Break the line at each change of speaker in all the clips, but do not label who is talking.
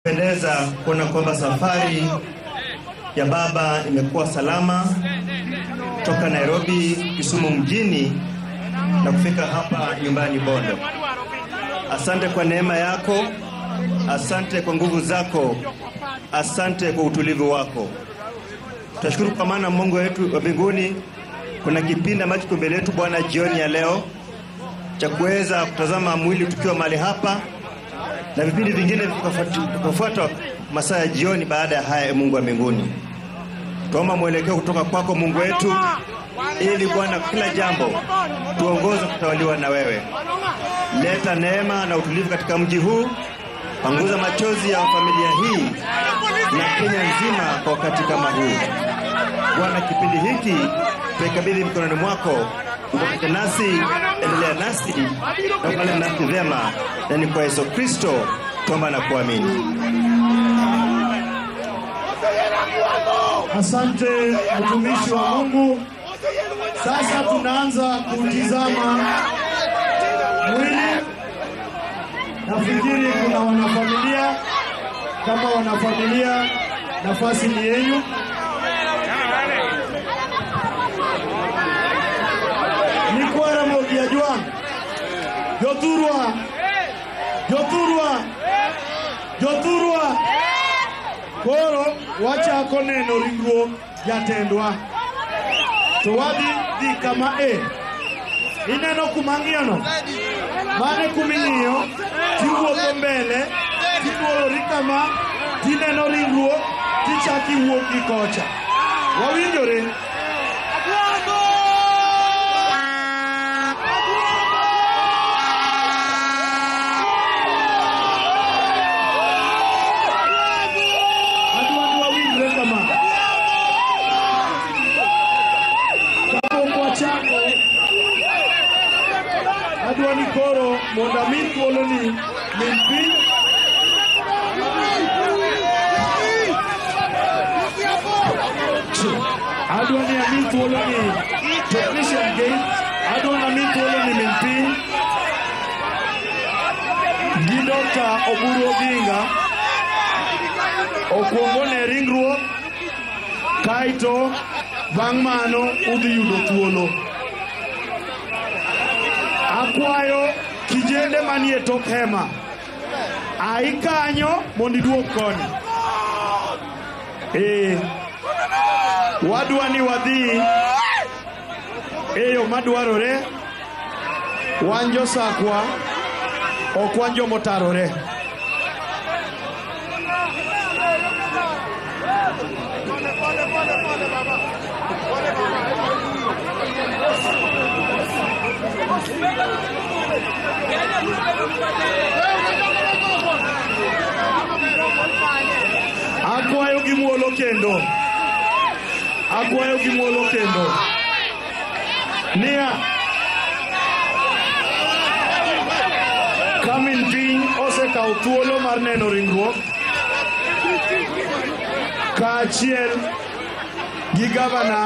Pendeza kuona kwamba safari ya baba imekuwa salama toka Nairobi, Kisumu mjini na kufika hapa nyumbani Bondo. Asante kwa neema yako, asante kwa nguvu zako, asante kwa utulivu wako. Tunashukuru kwa maana Mungu wetu wa mbinguni, kuna kipindi ambacho kiko mbele yetu Bwana jioni ya leo cha kuweza kutazama mwili tukiwa mahali hapa, na vipindi vingine vikafuata masaa ya jioni baada ya haya. Mungu wa mbinguni, tuomba mwelekeo kutoka kwako Mungu wetu, ili Bwana kila jambo tuongoze kutawaliwa na wewe. Leta neema na utulivu katika mji huu, panguza machozi ya familia hii na Kenya nzima kwa wakati kama huu. Bwana, kipindi hiki tukabidhi mikononi mwako, uko nasi, endelea nasi na ukale nasi vyema, na ni kwa Yesu Kristo tuomba na kuamini.
Asante mtumishi wa Mungu. Sasa tunaanza kutizama mwili. Nafikiri kuna wanafamilia. Kama wanafamilia, nafasi ni yenu. Nikwara moja juan. Joturwa. Koro wacha koneno ringruok jatendwa. To wadhi kama ineno kumang'iyono mane kuming'iyo tiwuotho mbele tiwuoro kama tineno ringruok tichaki wuok gi kocha. Wawinjore? Adwani koro mondo mi thuolo ni min piny adwani amin thuolo ni technician gate adwani amin thuolo ni min piny gi Dr. Oburu Oginga okuongo ne ringruok, kaito bang' mano udhi yudo thuolo. Akwayo kijende manie tok hema ai kanyo mondo iduog koni. Wadwani wadhi eyo madwarore. Wanjo sakwa ok wanjo motarore. Akwayo gimuolo kendo. Nia kamin piny osekawo thuolo mar neno ringruok kaachiel gi gavana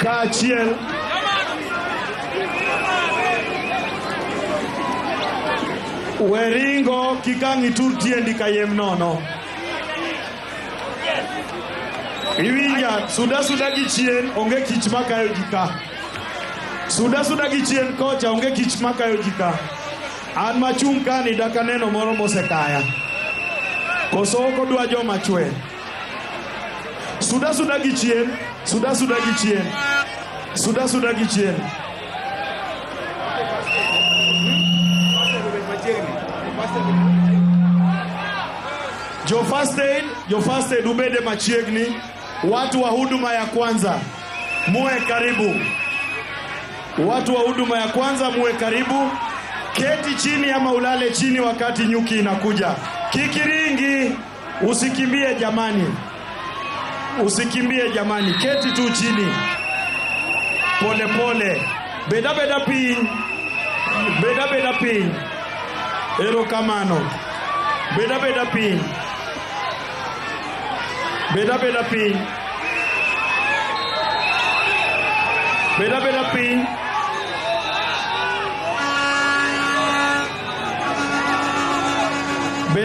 kaachiel weringo kikangi tur tiendi kayem nono. Iwinja suda gi chien onge kich makayo jika. Suda gi chien kocha onge kich makayo jika. An machung' kani daka neno moro mosekaya. Koso oko dwa joma chwe. Suda gi chien. Jo first aid ubede machiegni. Watu wa huduma ya kwanza muwe karibu. Keti chini ama ulale chini wakati nyuki inakuja. Kikiringi, usikimbie jamani. Keti tu chini. Pole. Beda piny. Erokamano. Beda piny.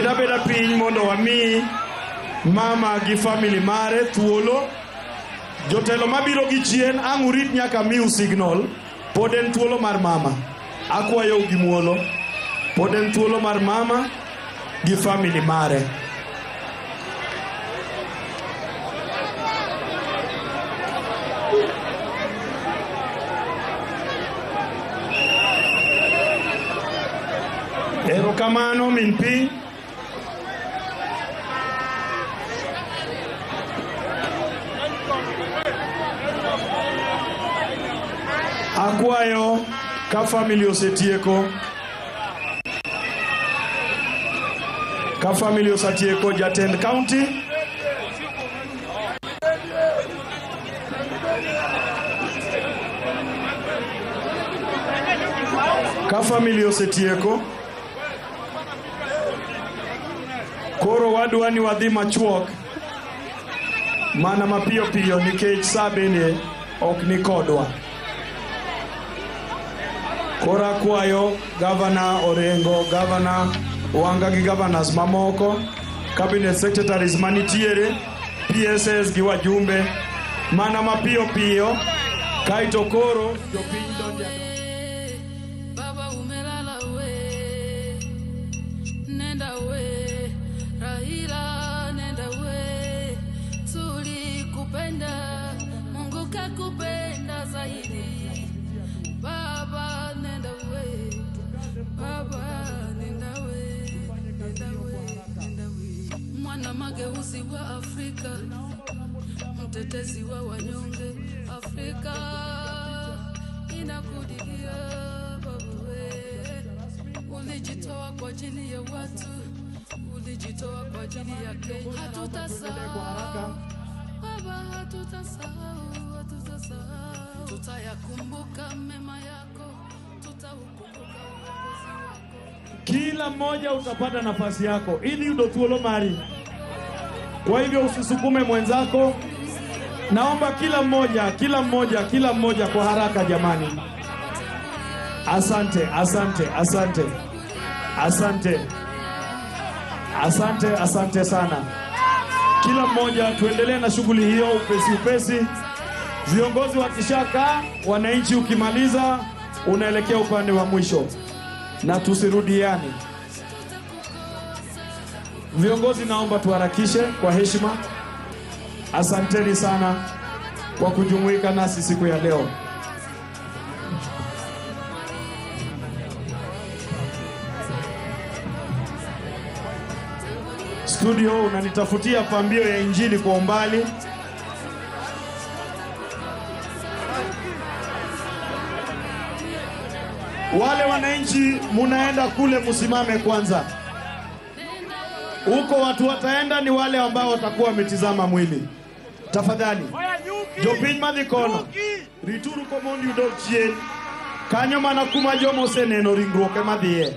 beda piny mondo wami mama gi family mare thuolo. Jotelo mabiro gi chien ang' urit nyaka miu signal. Pod en thuolo mar mama. Akwayo gi muolo. Pod en thuolo mar mama gi family mare. Erokamano min pi. Akwayo ka family osetieko. Ka family osetieko jatend county. Ka family osetieko. Koro wadwa ni wadhi machuok. Mana mapiyo piyo nikech saa bende ok ni kodwa. Koro akwayo Governor Orengo, Governor Wanga gi governors mamoko, cabinet secretaries manitiere, PSS gi wajumbe, mana mapiyo piyo, kaito koro jopiny donja.
Baba umelala we, nenda we, Raila nenda we, tulikupenda, Mungu kakupenda zaidi. Baba nenda we, Baba nenda we, nenda we, nenda we. Mwana mageuzi wa Afrika, mtetezi wa wanyonge, Afrika inakudilia baba we. Ulijitoa kwa ajili ya watu, ulijitoa kwa ajili ya Kenya. Hatutasahau baba, hatutasahau, hatutasahau. Tutayakumbuka mema yako, tutaukumbuka uongozi wako.
Kila mmoja utapata nafasi yako ili ndo thuolo mari. Kwa hivyo usisukume mwenzako. Naomba kila mmoja kwa haraka jamani. Asante, asante, asante. Asante. Asante, asante sana. Kila mmoja tuendelee na shughuli hiyo upesi. Viongozi wakishaka, wananchi ukimaliza, unaelekea upande wa mwisho. Na tusirudiane. Viongozi naomba tuharakishe kwa heshima. Asanteni sana kwa kujumuika nasi siku ya leo. Studio unanitafutia pambio ya injili kwa umbali. Wale wananchi munaenda kule musimame kwanza. Huko watu wataenda ni wale ambao watakuwa wametizama mwili. Tafadhali. Jopiny madhikono. Rituru komondi udok chien. Kanyo mana kuma jomo seneno ringruok ema dhiye.